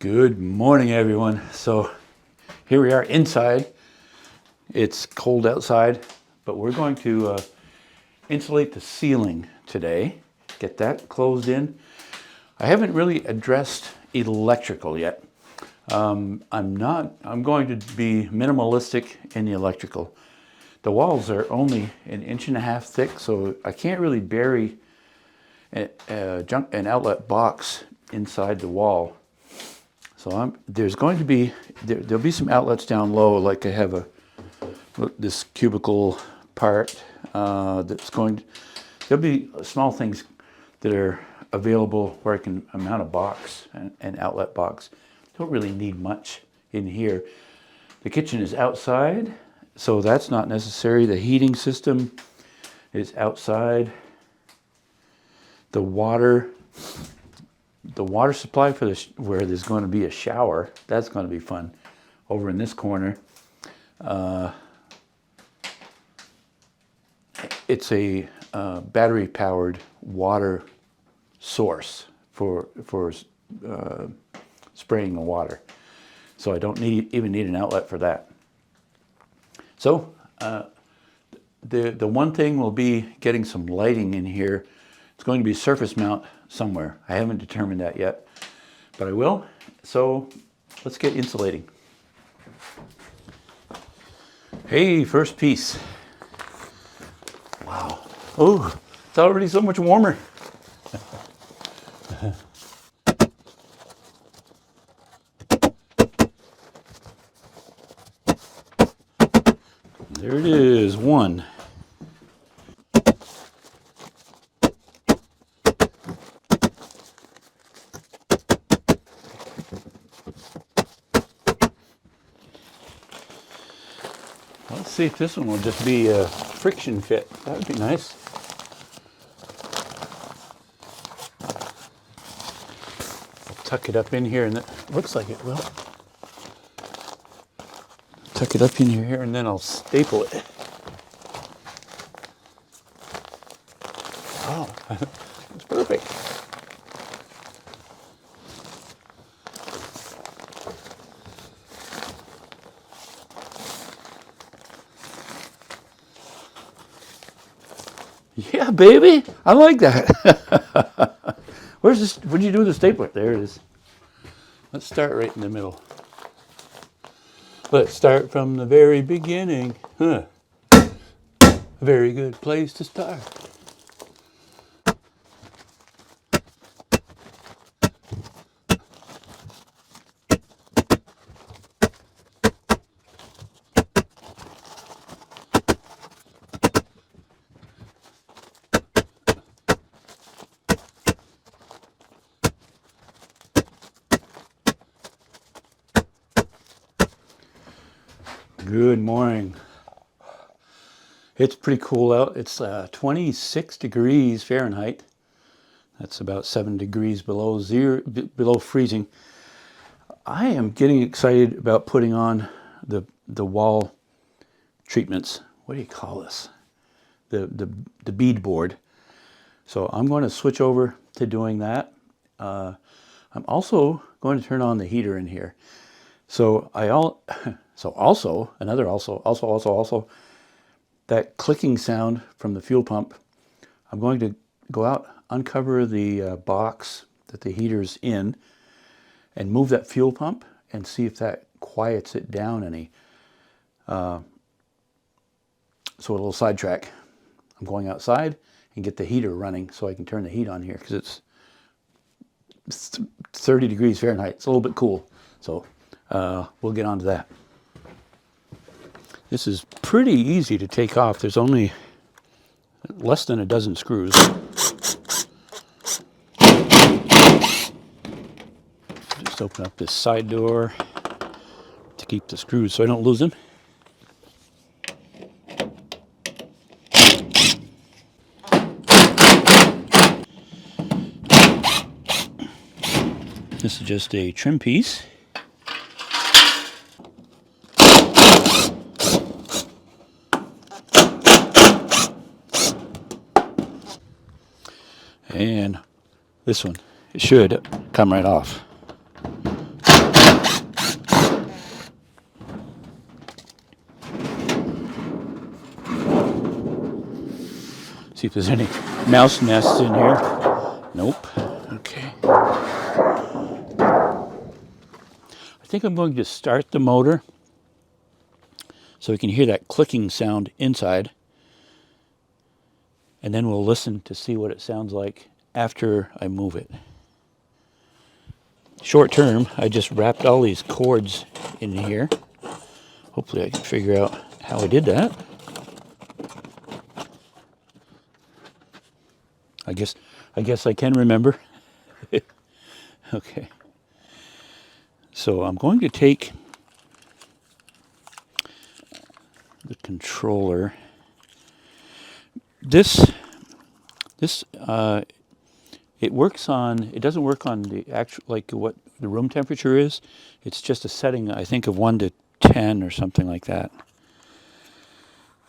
Good morning, everyone. So here we are inside. It's cold outside, but we're going to insulate the ceiling today, get that closed in. I haven't really addressed electrical yet. I'm going to be minimalistic in the electrical. The walls are only 1.5 inches thick, so I can't really bury an outlet box inside the wall. So there's going to be, there'll be some outlets down low, like I have this cubicle part there'll be small things that are available where I can mount a box, an outlet box. Don't really need much in here. The kitchen is outside, so that's not necessary. The heating system is outside. The water supply for where there's going to be a shower, that's going to be fun. Over in this corner, it's a battery-powered water source for spraying the water. So I don't even need an outlet for that. So the one thing will be getting some lighting in here. It's going to be surface mount somewhere. I haven't determined that yet, but I will. So let's get insulating. Hey, first piece. Wow. Oh, it's already so much warmer. There it is, one. Let's see if this one will just be a friction fit. That would be nice. Tuck it up in here, and it looks like it will. Tuck it up in here, and then I'll staple it. Oh, that's perfect. Yeah, baby, I like that. Where's this? What did you do with the stapler? There it is. Let's start right in the middle. Let's start from the very beginning. Huh. A very good place to start. Good morning. It's pretty cool out. It's 26 degrees Fahrenheit. That's about 7 degrees below freezing. I am getting excited about putting on the wall treatments. What do you call this? The bead board. So I'm going to switch over to doing that. I'm also going to turn on the heater in here. So also that clicking sound from the fuel pump, I'm going to go out, uncover the box that the heater's in, and move that fuel pump and see if that quiets it down any. So a little sidetrack. I'm going outside and get the heater running so I can turn the heat on here, because it's 30 degrees Fahrenheit. It's a little bit cool. So we'll get on to that. This is pretty easy to take off. There's only less than a dozen screws. Just open up this side door to keep the screws so I don't lose them. This is just a trim piece. And this one, it should come right off. See if there's any mouse nests in here. Nope. Okay. I think I'm going to start the motor so we can hear that clicking sound inside. And then we'll listen to see what it sounds like after I move it. Short term, I just wrapped all these cords in here. Hopefully I can figure out how I did that. I guess I can remember. Okay. So I'm going to take the controller. It works on, it doesn't work on the actual, like what the room temperature is. It's just a setting, I think, of 1 to 10 or something like that.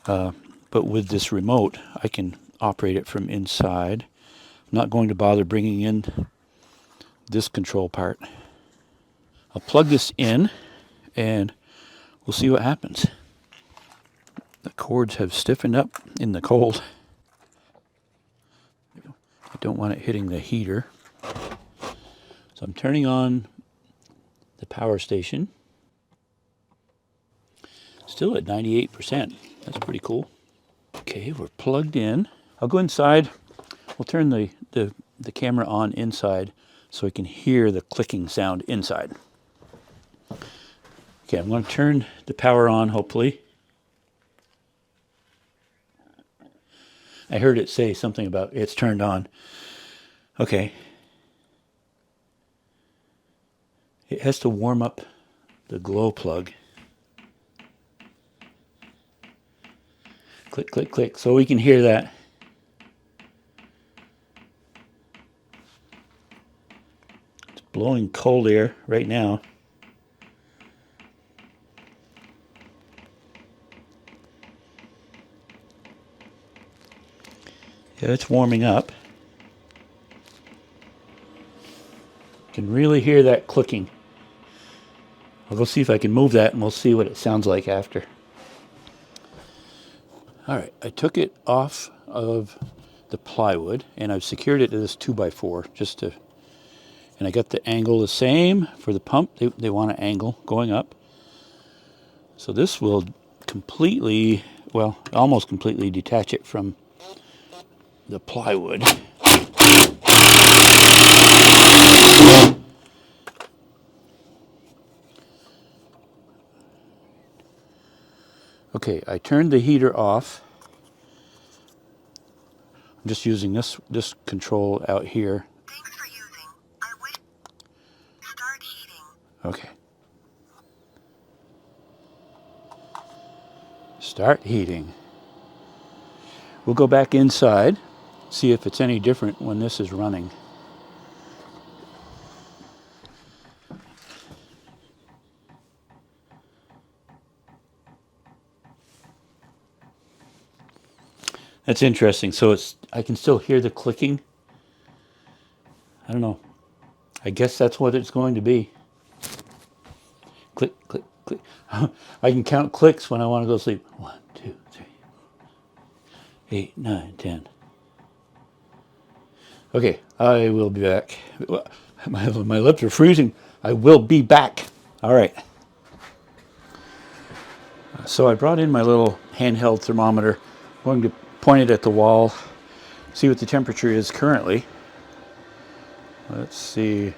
But with this remote, I can operate it from inside. I'm not going to bother bringing in this control part. I'll plug this in and we'll see what happens. The cords have stiffened up in the cold. I don't want it hitting the heater. So I'm turning on the power station. Still at 98%. That's pretty cool. Okay, we're plugged in. I'll go inside. We'll turn the camera on inside so we can hear the clicking sound inside. Okay, I'm going to turn the power on, hopefully. I heard it say something about it's turned on. Okay. It has to warm up the glow plug. Click, click, click, so we can hear that. It's blowing cold air right now. Yeah, it's warming up. Can really hear that clicking. I'll go see if I can move that and we'll see what it sounds like after. All right, I took it off of the plywood and I've secured it to this 2x4 just to, and I got the angle the same for the pump. They want an angle going up. So this will completely, well, almost completely detach it from the plywood. Okay, I turned the heater off. I'm just using this control out here. Thanks for using. I wish. Start heating. Okay. Start heating. We'll go back inside, see if it's any different when this is running. That's interesting. So I can still hear the clicking. I don't know. I guess that's what it's going to be. Click, click, click. I can count clicks when I want to go to sleep. 1, 2, 3, 8, 9, 10. Okay, I will be back. My lips are freezing. I will be back. All right. So I brought in my little handheld thermometer. I'm going to point it at the wall, see what the temperature is currently. Let's see.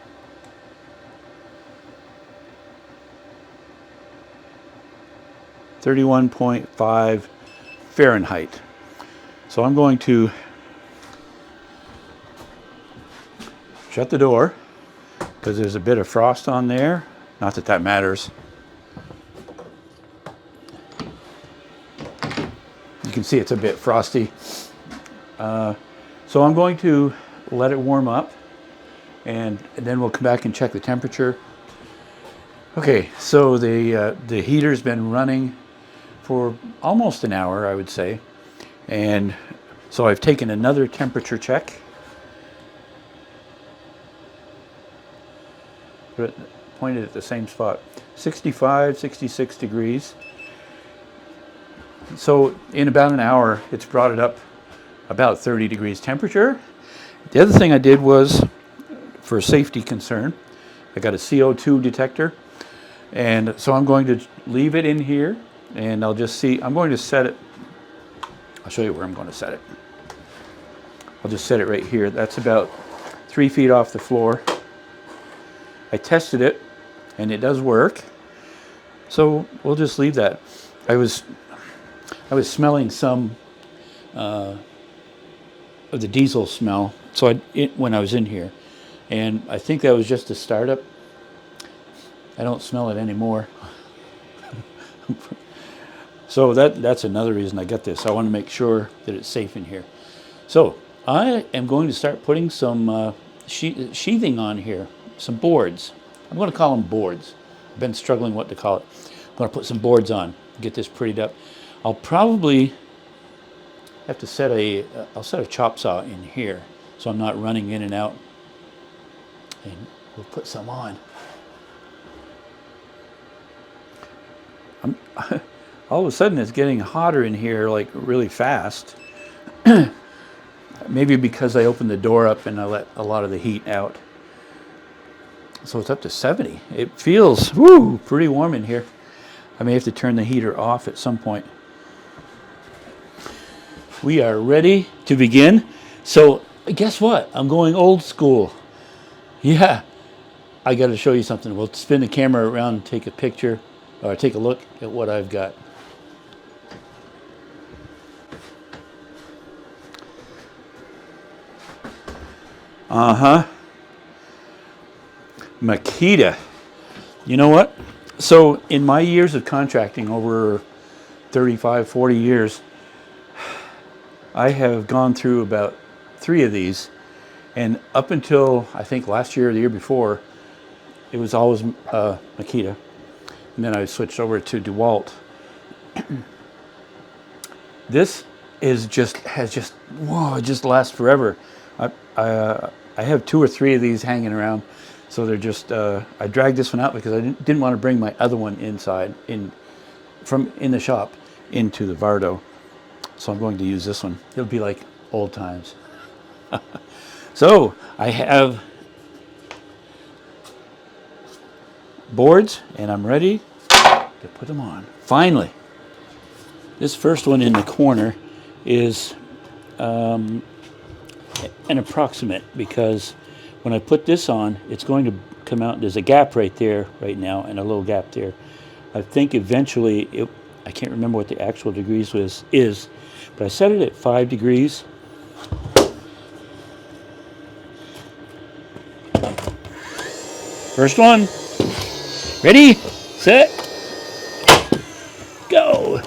.5 Fahrenheit. So I'm going to shut the door because there's a bit of frost on there. Not that that matters. You can see it's a bit frosty. So I'm going to let it warm up and then we'll come back and check the temperature. Okay, so the heater's been running for almost an hour, I would say. And so I've taken another temperature check. Pointed at the same spot. 65, 66 degrees. So in about an hour, it's brought it up about 30 degrees temperature. The other thing I did was, for safety concern, I got a CO2 detector, and so I'm going to leave it in here, and I'll just see. I'm going to set it. I'll show you where I'm going to set it. I'll just set it right here. That's about 3 feet off the floor. I tested it, and it does work. So we'll just leave that. I was smelling some of the diesel smell. So when I was in here, and I think that was just a startup. I don't smell it anymore. So that's another reason I got this. I want to make sure that it's safe in here. So I am going to start putting some sheathing on here, some boards. I'm going to call them boards. I've been struggling what to call it. I'm going to put some boards on, get this prettied up. I'll probably have to set I'll set a chop saw in here so I'm not running in and out. And we'll put some on. All of a sudden it's getting hotter in here, like really fast. Maybe because I opened the door up and I let a lot of the heat out. So it's up to 70. It feels pretty warm in here. I may have to turn the heater off at some point. We are ready to begin. So guess what? I'm going old school. Yeah, I got to show you something. We'll spin the camera around and take a picture, or take a look at what I've got. Makita. You know what? So in my years of contracting, over 35, 40 years, I have gone through about 3 of these. And up until, I think, last year or the year before, it was always Makita. And then I switched over to DeWalt. This it just lasts forever. I have 2 or 3 of these hanging around. So they're just, I dragged this one out because I didn't want to bring my other one inside, in the shop, into the Vardo. So I'm going to use this one. It'll be like old times. So I have boards, and I'm ready to put them on. Finally, this first one in the corner is an approximate, because when I put this on, it's going to come out. There's a gap right there right now, and a little gap there. I think eventually, I can't remember what the actual degrees is, but I set it at 5 degrees. First one. Ready, set, go.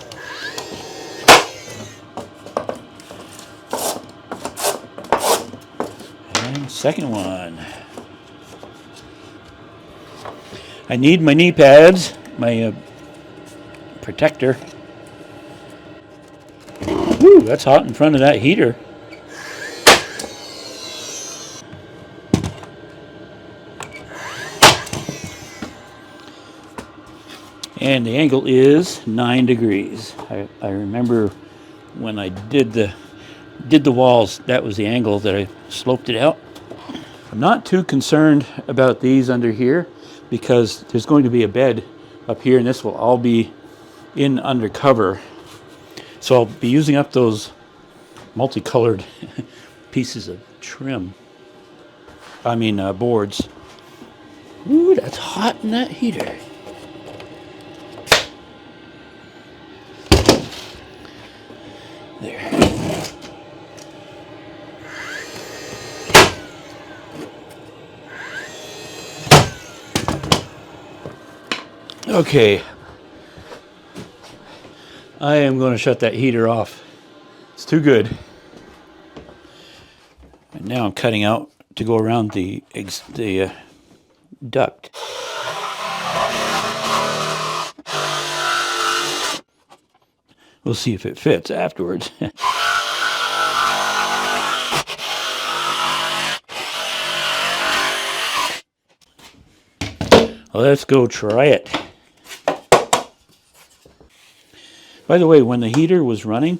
And second one. I need my knee pads, my protector. Woo, that's hot in front of that heater. And the angle is 9 degrees. I remember when I did the walls, that was the angle that I sloped it out. I'm not too concerned about these under here, because there's going to be a bed up here, and this will all be in undercover. So I'll be using up those multicolored pieces of trim. Boards. Ooh, that's hot in that heater. There. Okay. I am going to shut that heater off. It's too good. And now I'm cutting out to go around the duct. We'll see if it fits afterwards. Let's go try it. By the way, when the heater was running,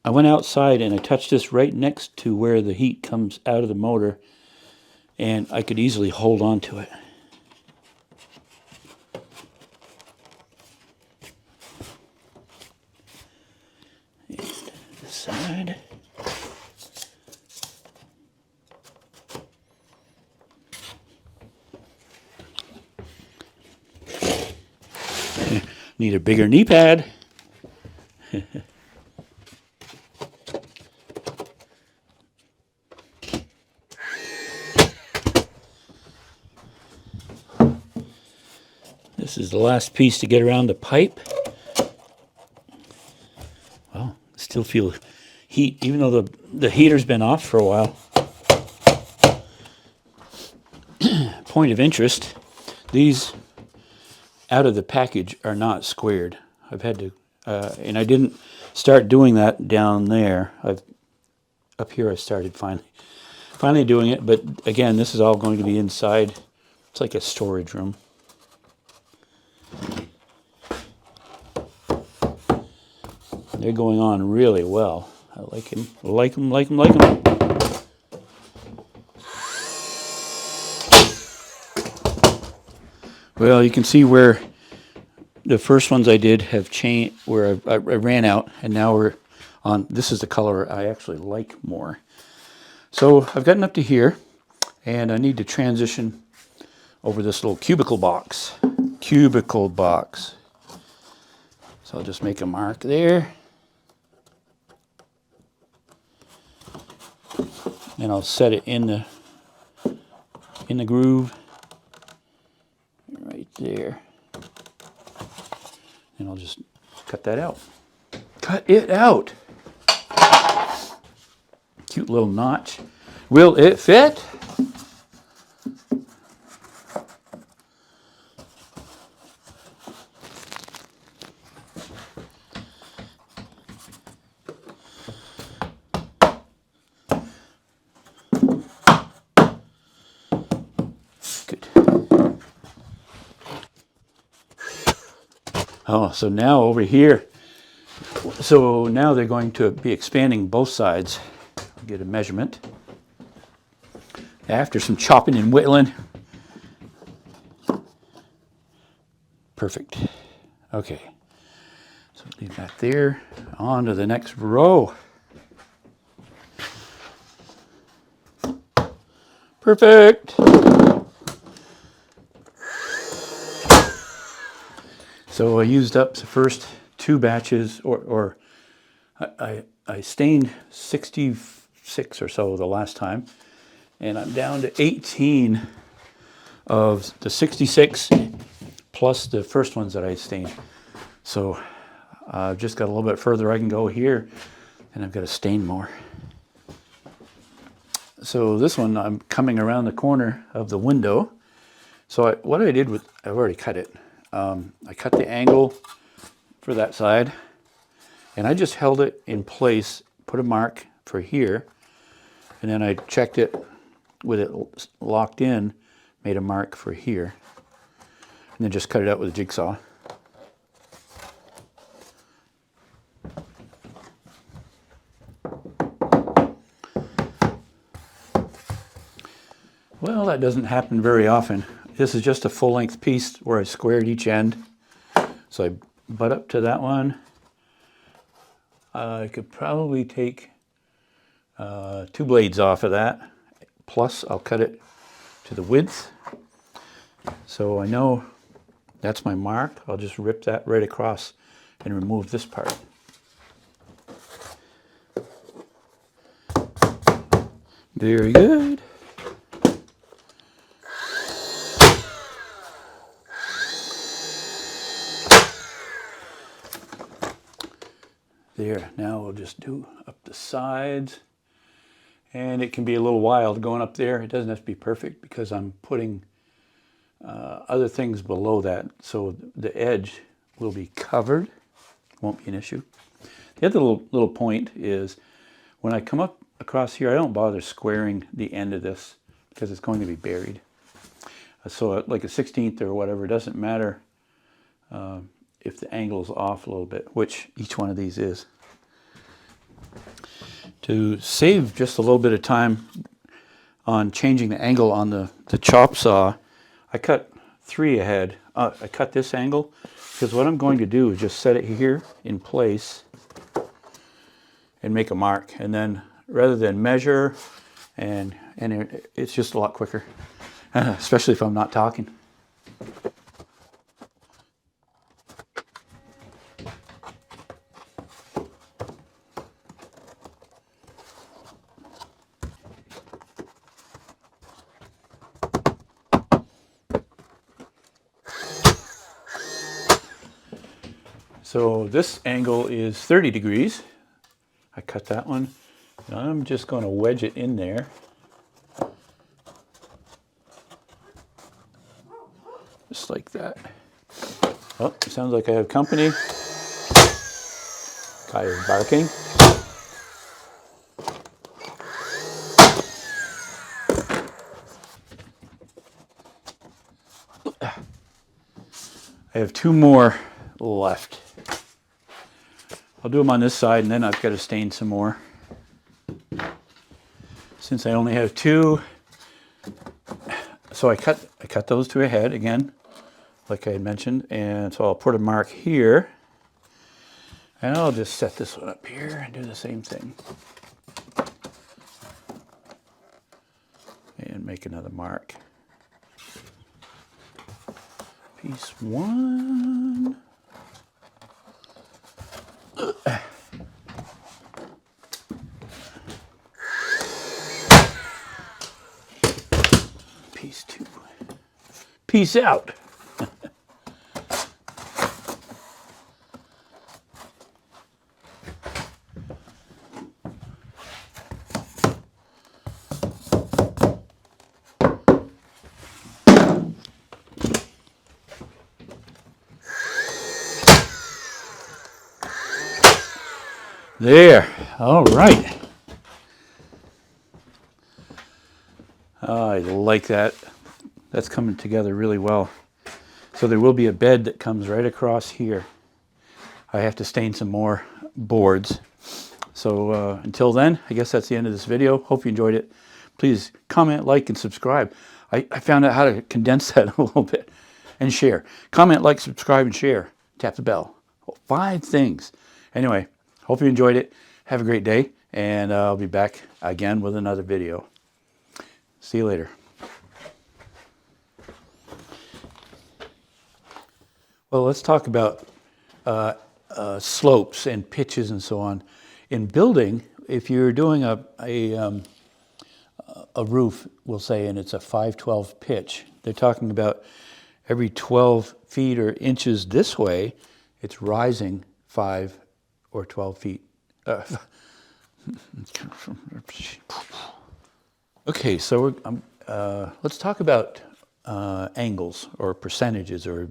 I went outside and I touched this right next to where the heat comes out of the motor, and I could easily hold on to it. And this side. Need a bigger knee pad. This is the last piece to get around the pipe. Well, still feel heat, even though the heater's been off for a while. Point of interest, these out of the package are not squared. I've had to, and I didn't start doing that down there. Up here I started finally doing it, but again, this is all going to be inside. It's like a storage room. They're going on really well. I like them, like them, like them, like them. Well, you can see where the first ones I did have changed, where I ran out, and now we're on, this is the color I actually like more. So I've gotten up to here, and I need to transition over this little cubicle box. So I'll just make a mark there. And I'll set it in the groove right there. And I'll just cut that out. Cut it out. Cute little notch. Will it fit? Good. Oh, so now over here, so now they're going to be expanding both sides. I'll get a measurement. After some chopping and whittling. Perfect. Okay. So leave that there. On to the next row. Perfect. So I used up the first two batches, or I stained 66 or so the last time, and I'm down to 18 of the 66 plus the first ones that I stained. So I've just got a little bit further I can go here, and I've got to stain more. So this one, I'm coming around the corner of the window. So what I did was, I've already cut it. I cut the angle for that side, and I just held it in place, put a mark for here, and then I checked it with it locked in, made a mark for here, and then just cut it out with a jigsaw. Well, that doesn't happen very often. This is just a full-length piece where I squared each end. So I butt up to that one. I could probably take 2 blades off of that. Plus, I'll cut it to the width. So I know that's my mark. I'll just rip that right across and remove this part. Very good. There, now we'll just do up the sides. And it can be a little wild going up there. It doesn't have to be perfect because I'm putting other things below that. So the edge will be covered. Won't be an issue. The other little point is when I come up across here, I don't bother squaring the end of this because it's going to be buried. So like a 16th or whatever, it doesn't matter if the angle is off a little bit, which each one of these is. To save just a little bit of time on changing the angle on the chop saw, I cut 3 ahead. I cut this angle because what I'm going to do is just set it here in place and make a mark. And then rather than measure, and it's just a lot quicker, especially if I'm not talking. So this angle is 30 degrees. I cut that one. And I'm just going to wedge it in there. Just like that. Oh, it sounds like I have company. Guy is barking. I have 2 more left. I'll do them on this side, and then I've got to stain some more. Since I only have 2, so I cut those 2 ahead again, like I had mentioned, and so I'll put a mark here, and I'll just set this one up here and do the same thing, and make another mark. Piece 1. Piece 2. Peace out. There. All right. I like that. That's coming together really well. So there will be a bed that comes right across here. I have to stain some more boards. So until then, I guess that's the end of this video. Hope you enjoyed it. Please comment, like, and subscribe. I found out how to condense that a little bit. And share. Comment, like, subscribe, and share. Tap the bell. 5 things. Anyway, hope you enjoyed it. Have a great day. And I'll be back again with another video. See you later. Well, let's talk about slopes and pitches and so on. In building, if you're doing a roof, we'll say, and it's a 5/12 pitch, they're talking about every 12 feet or inches this way, it's rising 5 or 12 feet. Okay, so let's talk about angles or percentages or